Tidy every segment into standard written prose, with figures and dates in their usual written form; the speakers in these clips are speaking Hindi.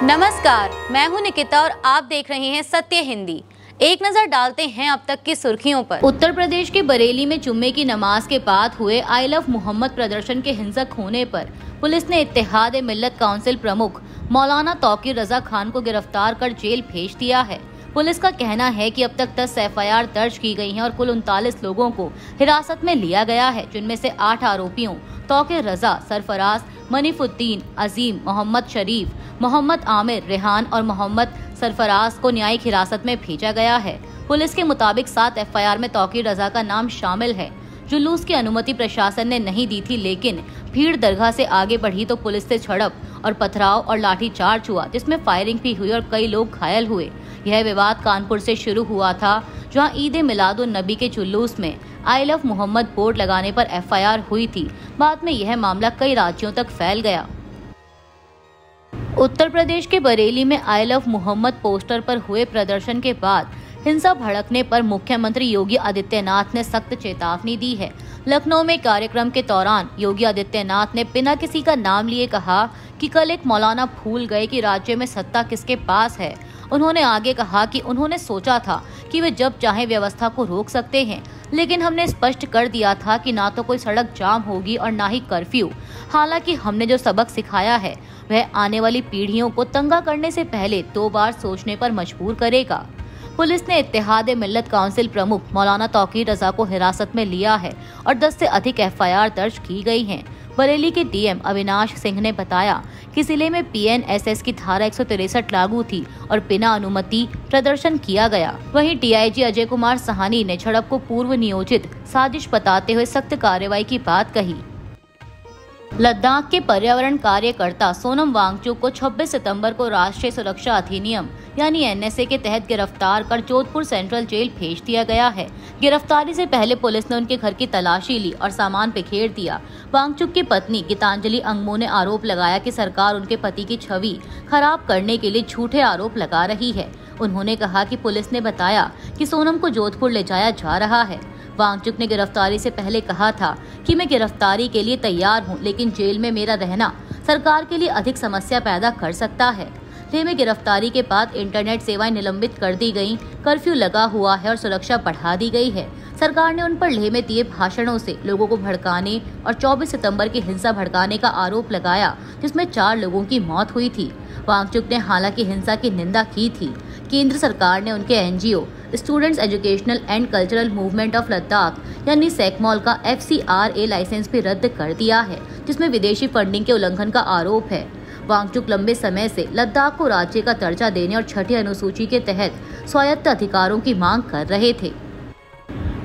नमस्कार, मैं हूं निकिता और आप देख रहे हैं सत्य हिंदी। एक नजर डालते हैं अब तक की सुर्खियों पर। उत्तर प्रदेश के बरेली में जुम्मे की नमाज के बाद हुए आई लव मोहम्मद प्रदर्शन के हिंसक होने पर पुलिस ने इत्तेहाद मिल्लत काउंसिल प्रमुख मौलाना तौकीर रजा खान को गिरफ्तार कर जेल भेज दिया है। पुलिस का कहना है कि अब तक 10 एफआईआर दर्ज की गई हैं और कुल 39 लोगों को हिरासत में लिया गया है, जिनमें से 8 आरोपियों तौकीर रजा, सरफराज, मनीफुद्दीन, अजीम, मोहम्मद शरीफ, मोहम्मद आमिर, रेहान और मोहम्मद सरफराज को न्यायिक हिरासत में भेजा गया है। पुलिस के मुताबिक 7 एफआईआर में तौकीर रजा का नाम शामिल है। जुलूस की अनुमति प्रशासन ने नहीं दी थी, लेकिन भीड़ दरगाह से आगे बढ़ी तो पुलिस से झड़प और पथराव और लाठीचार्ज हुआ, जिसमें फायरिंग भी हुई और कई लोग घायल हुए। यह विवाद कानपुर से शुरू हुआ था, जहां ईद मिलादुन नबी के जुलूस में आई लव मोहम्मद बोर्ड लगाने पर एफआईआर हुई थी। बाद में यह मामला कई राज्यों तक फैल गया। उत्तर प्रदेश के बरेली में आई लव मोहम्मद पोस्टर पर हुए प्रदर्शन के बाद हिंसा भड़कने पर मुख्यमंत्री योगी आदित्यनाथ ने सख्त चेतावनी दी है। लखनऊ में कार्यक्रम के दौरान योगी आदित्यनाथ ने बिना किसी का नाम लिए कहा कि कल एक मौलाना भूल गए कि राज्य में सत्ता किसके पास है। उन्होंने आगे कहा कि उन्होंने सोचा था कि वे जब चाहे व्यवस्था को रोक सकते हैं, लेकिन हमने स्पष्ट कर दिया था कि ना तो कोई सड़क जाम होगी और ना ही कर्फ्यू। हालांकि हमने जो सबक सिखाया है वह आने वाली पीढ़ियों को दंगा करने से पहले 2 बार सोचने पर मजबूर करेगा। पुलिस ने इत्तेहाद मिल्लत काउंसिल प्रमुख मौलाना तौकीर रजा को हिरासत में लिया है और 10 से अधिक एफआईआर दर्ज की गई हैं। बरेली के डीएम अविनाश सिंह ने बताया कि जिले में पीएनएसएस की धारा 163 लागू थी और बिना अनुमति प्रदर्शन किया गया। वहीं डीआईजी अजय कुमार सहानी ने झड़प को पूर्व नियोजित साजिश बताते हुए सख्त कार्रवाई की बात कही। लद्दाख के पर्यावरण कार्यकर्ता सोनम वांगचुक को 26 सितंबर को राष्ट्रीय सुरक्षा अधिनियम यानी एनएसए के तहत गिरफ्तार कर जोधपुर सेंट्रल जेल भेज दिया गया है। गिरफ्तारी से पहले पुलिस ने उनके घर की तलाशी ली और सामान बिखेर दिया। वांगचुक की पत्नी गीतांजलि अंगमो ने आरोप लगाया कि सरकार उनके पति की छवि खराब करने के लिए झूठे आरोप लगा रही है। उन्होंने कहा कि पुलिस ने बताया कि सोनम को जोधपुर ले जाया जा रहा है। वांगचुक ने गिरफ्तारी से पहले कहा था कि मैं गिरफ्तारी के लिए तैयार हूं, लेकिन जेल में मेरा रहना सरकार के लिए अधिक समस्या पैदा कर सकता है। लेह में गिरफ्तारी के बाद इंटरनेट सेवाएं निलंबित कर दी गईं, कर्फ्यू लगा हुआ है और सुरक्षा बढ़ा दी गई है। सरकार ने उन पर लेह में दिए भाषणों से लोगों को भड़काने और 24 सितंबर की हिंसा भड़काने का आरोप लगाया, जिसमें 4 लोगों की मौत हुई थी। वांगचुक ने हालांकि हिंसा की निंदा की थी। केंद्र सरकार ने उनके NGO students educational and cultural movement of Ladakh यानी सेकमॉल का FCRA लाइसेंस भी रद्द कर दिया है, जिसमें विदेशी फंडिंग के उल्लंघन का आरोप है। वांगचुक लंबे समय से लद्दाख को राज्य का दर्जा देने और 6ठी अनुसूची के तहत स्वायत्त अधिकारों की मांग कर रहे थे।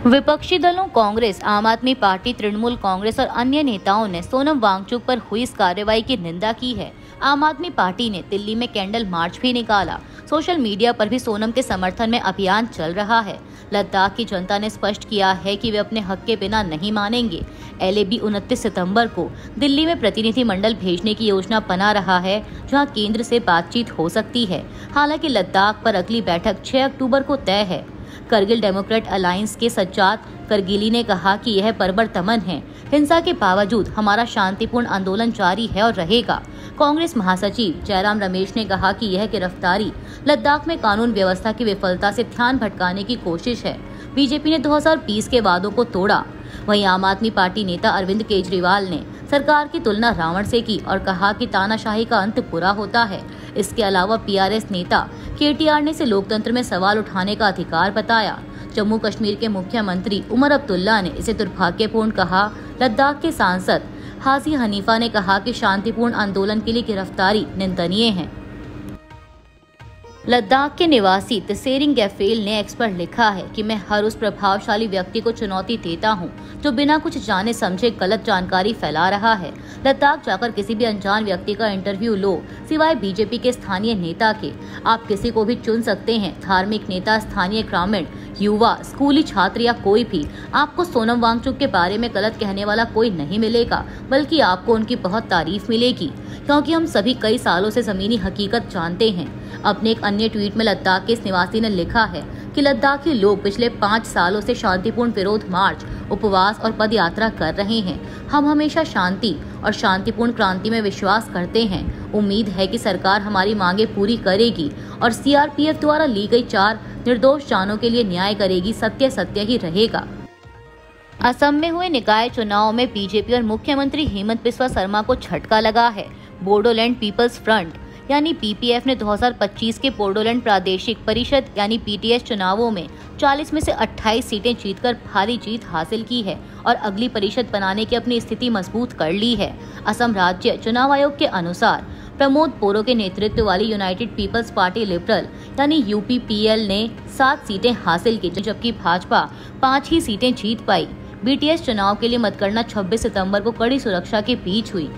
विपक्षी दलों कांग्रेस, आम आदमी पार्टी, तृणमूल कांग्रेस और अन्य नेताओं ने सोनम वांगचुक पर हुई इस कार्रवाई की निंदा की है। आम आदमी पार्टी ने दिल्ली में कैंडल मार्च भी निकाला। सोशल मीडिया पर भी सोनम के समर्थन में अभियान चल रहा है। लद्दाख की जनता ने स्पष्ट किया है कि वे अपने हक के बिना नहीं मानेंगे। LAB 29 सितंबर को दिल्ली में प्रतिनिधि मंडल भेजने की योजना बना रहा है, जहां केंद्र से बातचीत हो सकती है। हालांकि लद्दाख पर अगली बैठक 6 अक्टूबर को तय है। करगिल डेमोक्रेट अलायंस के सज्जाद करगिली ने कहा कि यह बर्बर तमन है। हिंसा के बावजूद हमारा शांतिपूर्ण आंदोलन जारी है और रहेगा। कांग्रेस महासचिव जयराम रमेश ने कहा कि यह गिरफ्तारी लद्दाख में कानून व्यवस्था की विफलता से ध्यान भटकाने की कोशिश है। बीजेपी ने 2020 के वादों को तोड़ा। वहीं आम आदमी पार्टी नेता अरविंद केजरीवाल ने सरकार की तुलना रावण से की और कहा कि तानाशाही का अंत बुरा होता है। इसके अलावा PRS नेता KTR ने इसे लोकतंत्र में सवाल उठाने का अधिकार बताया। जम्मू कश्मीर के मुख्यमंत्री उमर अब्दुल्ला ने इसे दुर्भाग्यपूर्ण कहा। लद्दाख के सांसद हाजी हनीफा ने कहा कि शांतिपूर्ण आंदोलन के लिए गिरफ्तारी निंदनीय है। लद्दाख के निवासी तसेरिंग गैफेल ने एक्स पर लिखा है कि मैं हर उस प्रभावशाली व्यक्ति को चुनौती देता हूं जो बिना कुछ जाने समझे गलत जानकारी फैला रहा है। लद्दाख जाकर किसी भी अनजान व्यक्ति का इंटरव्यू लो, सिवाय बीजेपी के स्थानीय नेता के। आप किसी को भी चुन सकते हैं, धार्मिक नेता, स्थानीय ग्रामीण, युवा, स्कूली छात्र या कोई भी। आपको सोनम वांगचुक के बारे में गलत कहने वाला कोई नहीं मिलेगा, बल्कि आपको उनकी बहुत तारीफ मिलेगी, क्योंकि हम सभी कई सालों से जमीनी हकीकत जानते हैं। अपने एक अन्य ट्वीट में लद्दाख के इस निवासी ने लिखा है कि लद्दाखी लोग पिछले 5 सालों से शांतिपूर्ण विरोध मार्च, उपवास और पद यात्रा कर रहे हैं। हम हमेशा शांति और शांतिपूर्ण क्रांति में विश्वास करते हैं। उम्मीद है कि सरकार हमारी मांगे पूरी करेगी और सीआरपीएफ द्वारा ली गई 4 निर्दोष जानों के लिए न्याय करेगी। सत्य सत्य ही रहेगा। असम में हुए निकाय चुनाव में बीजेपी और मुख्यमंत्री हेमंत बिस्वा शर्मा को झटका लगा है। बोडोलैंड पीपल्स फ्रंट यानी पीपीएफ ने 2025 के बोडोलैंड प्रादेशिक परिषद यानी पीटीएस चुनावों में 40 में से 28 सीटें जीतकर भारी जीत हासिल की है और अगली परिषद बनाने की अपनी स्थिति मजबूत कर ली है। असम राज्य चुनाव आयोग के अनुसार प्रमोद बोरो के नेतृत्व वाली यूनाइटेड पीपल्स पार्टी लिबरल यानी यूपीपीएल ने 7 सीटें हासिल की, जबकि भाजपा 5 ही सीटें जीत पाई। बीटीएस चुनाव के लिए मतगणना 26 सितंबर को कड़ी सुरक्षा के बीच हुई।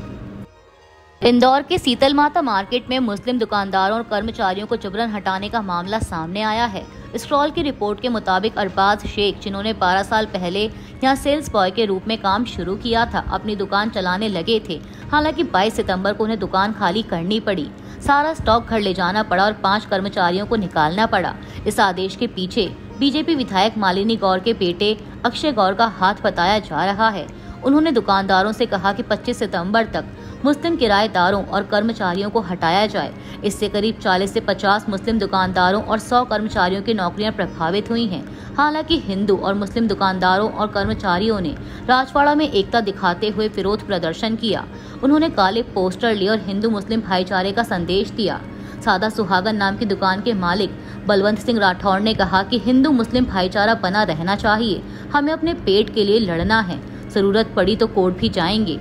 इंदौर के शीतल माता मार्केट में मुस्लिम दुकानदारों और कर्मचारियों को जबरन हटाने का मामला सामने आया है। स्क्रॉल की रिपोर्ट के मुताबिक अरबाज शेख, जिन्होंने 12 साल पहले यहां सेल्स बॉय के रूप में काम शुरू किया था, अपनी दुकान चलाने लगे थे। हालांकि 22 सितंबर को उन्हें दुकान खाली करनी पड़ी, सारा स्टॉक घर ले जाना पड़ा और 5 कर्मचारियों को निकालना पड़ा। इस आदेश के पीछे बीजेपी विधायक मालिनी गौर के बेटे अक्षय गौर का हाथ बताया जा रहा है। उन्होंने दुकानदारों से कहा कि 25 सितंबर तक मुस्लिम किराएदारों और कर्मचारियों को हटाया जाए। इससे करीब 40 से 50 मुस्लिम दुकानदारों और 100 कर्मचारियों की नौकरियां प्रभावित हुई हैं। हालांकि हिंदू और मुस्लिम दुकानदारों और कर्मचारियों ने राजवाड़ा में एकता दिखाते हुए विरोध प्रदर्शन किया। उन्होंने काले पोस्टर लिए और हिंदू मुस्लिम भाईचारे का संदेश दिया। सादा सुहागन नाम की दुकान के मालिक बलवंत सिंह राठौड़ ने कहा कि हिंदू मुस्लिम भाईचारा बना रहना चाहिए। हमें अपने पेट के लिए लड़ना है, जरूरत पड़ी तो कोर्ट भी जाएंगे।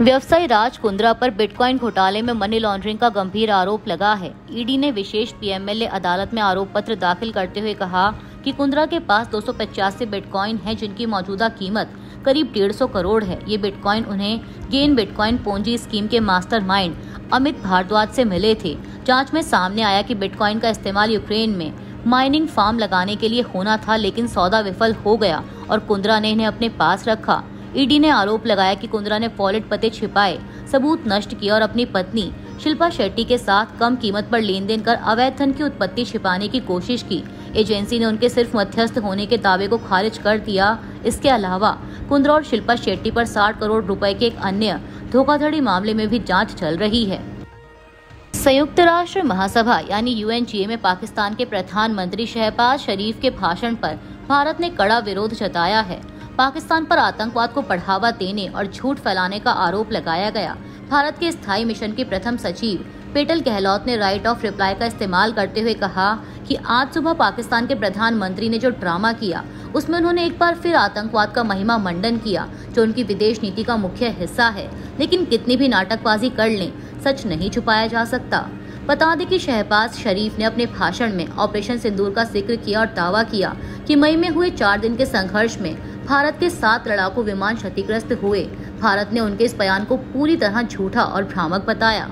व्यवसायी राज कुंद्रा पर बिटकॉइन घोटाले में मनी लॉन्ड्रिंग का गंभीर आरोप लगा है। ईडी ने विशेष पीएमएलए अदालत में आरोप पत्र दाखिल करते हुए कहा कि कुंद्रा के पास 285 बिटकॉइन है, जिनकी मौजूदा कीमत करीब 150 करोड़ है। ये बिटकॉइन उन्हें गेन बिटकॉइन पोंजी स्कीम के मास्टरमाइंड अमित भारद्वाज से मिले थे। जांच में सामने आया कि बिटकॉइन का इस्तेमाल यूक्रेन में माइनिंग फार्म लगाने के लिए होना था, लेकिन सौदा विफल हो गया और कुंद्रा ने इन्हें अपने पास रखा। ईडी ने आरोप लगाया कि कुंद्रा ने वॉलेट पते छिपाए, सबूत नष्ट किए और अपनी पत्नी शिल्पा शेट्टी के साथ कम कीमत पर लेन देन कर अवैध धन की उत्पत्ति छिपाने की कोशिश की। एजेंसी ने उनके सिर्फ मध्यस्थ होने के दावे को खारिज कर दिया। इसके अलावा कुंद्रा और शिल्पा शेट्टी पर 60 करोड़ रुपए के एक अन्य धोखाधड़ी मामले में भी जांच चल रही है। संयुक्त राष्ट्र महासभा यानी यूएनजीए में पाकिस्तान के प्रधानमंत्री शहबाज शरीफ के भाषण पर भारत ने कड़ा विरोध जताया है। पाकिस्तान पर आतंकवाद को बढ़ावा देने और झूठ फैलाने का आरोप लगाया गया। भारत के स्थायी मिशन के प्रथम सचिव पेटल गहलोत ने राइट ऑफ रिप्लाई का इस्तेमाल करते हुए कहा कि आज सुबह पाकिस्तान के प्रधानमंत्री ने जो ड्रामा किया, उसमें उन्होंने एक बार फिर आतंकवाद का महिमा मंडन किया, जो उनकी विदेश नीति का मुख्य हिस्सा है। लेकिन कितनी भी नाटकबाजी कर लें, सच नहीं छुपाया जा सकता। बता दें कि शहबाज शरीफ ने अपने भाषण में ऑपरेशन सिंदूर का जिक्र किया और दावा किया कि मई में हुए 4 दिन के संघर्ष में भारत के 7 लड़ाकू विमान क्षतिग्रस्त हुए। भारत ने उनके इस बयान को पूरी तरह झूठा और भ्रामक बताया।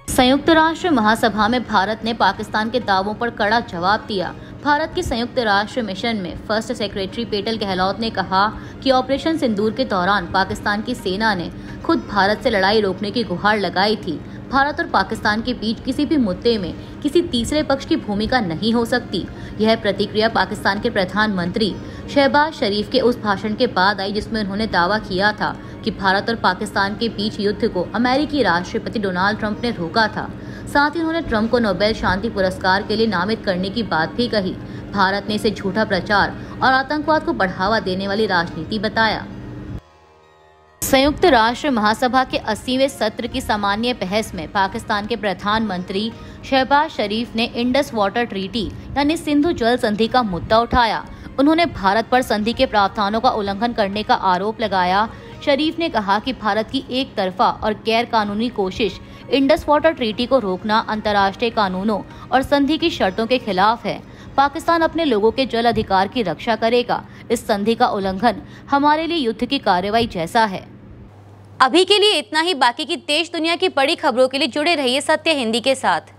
संयुक्त राष्ट्र महासभा में भारत ने पाकिस्तान के दावों पर कड़ा जवाब दिया। भारत के संयुक्त राष्ट्र मिशन में फर्स्ट सेक्रेटरी पेटल गहलोत ने कहा कि ऑपरेशन सिंदूर के दौरान पाकिस्तान की सेना ने खुद भारत से लड़ाई रोकने की गुहार लगाई थी। भारत और पाकिस्तान के बीच किसी भी मुद्दे में किसी तीसरे पक्ष की भूमिका नहीं हो सकती। यह प्रतिक्रिया पाकिस्तान के प्रधानमंत्री शहबाज शरीफ के उस भाषण के बाद आई, जिसमें उन्होंने दावा किया था कि भारत और पाकिस्तान के बीच युद्ध को अमेरिकी राष्ट्रपति डोनाल्ड ट्रंप ने रोका था। साथ ही उन्होंने ट्रंप को नोबेल शांति पुरस्कार के लिए नामित करने की बात भी कही। भारत ने इसे झूठा प्रचार और आतंकवाद को बढ़ावा देने वाली राजनीति बताया। संयुक्त राष्ट्र महासभा के 80वें सत्र की सामान्य बहस में पाकिस्तान के प्रधानमंत्री शहबाज शरीफ ने इंडस वाटर ट्रीटी यानी सिंधु जल संधि का मुद्दा उठाया। उन्होंने भारत पर संधि के प्रावधानों का उल्लंघन करने का आरोप लगाया। शरीफ ने कहा कि भारत की एक तरफा और गैर कानूनी कोशिश इंडस वाटर ट्रीटी को रोकना अंतर्राष्ट्रीय कानूनों और संधि की शर्तों के खिलाफ है। पाकिस्तान अपने लोगों के जल अधिकार की रक्षा करेगा। इस संधि का उल्लंघन हमारे लिए युद्ध की कार्रवाई जैसा है। अभी के लिए इतना ही। बाकी की देश दुनिया की बड़ी खबरों के लिए जुड़े रहिए सत्य हिंदी के साथ।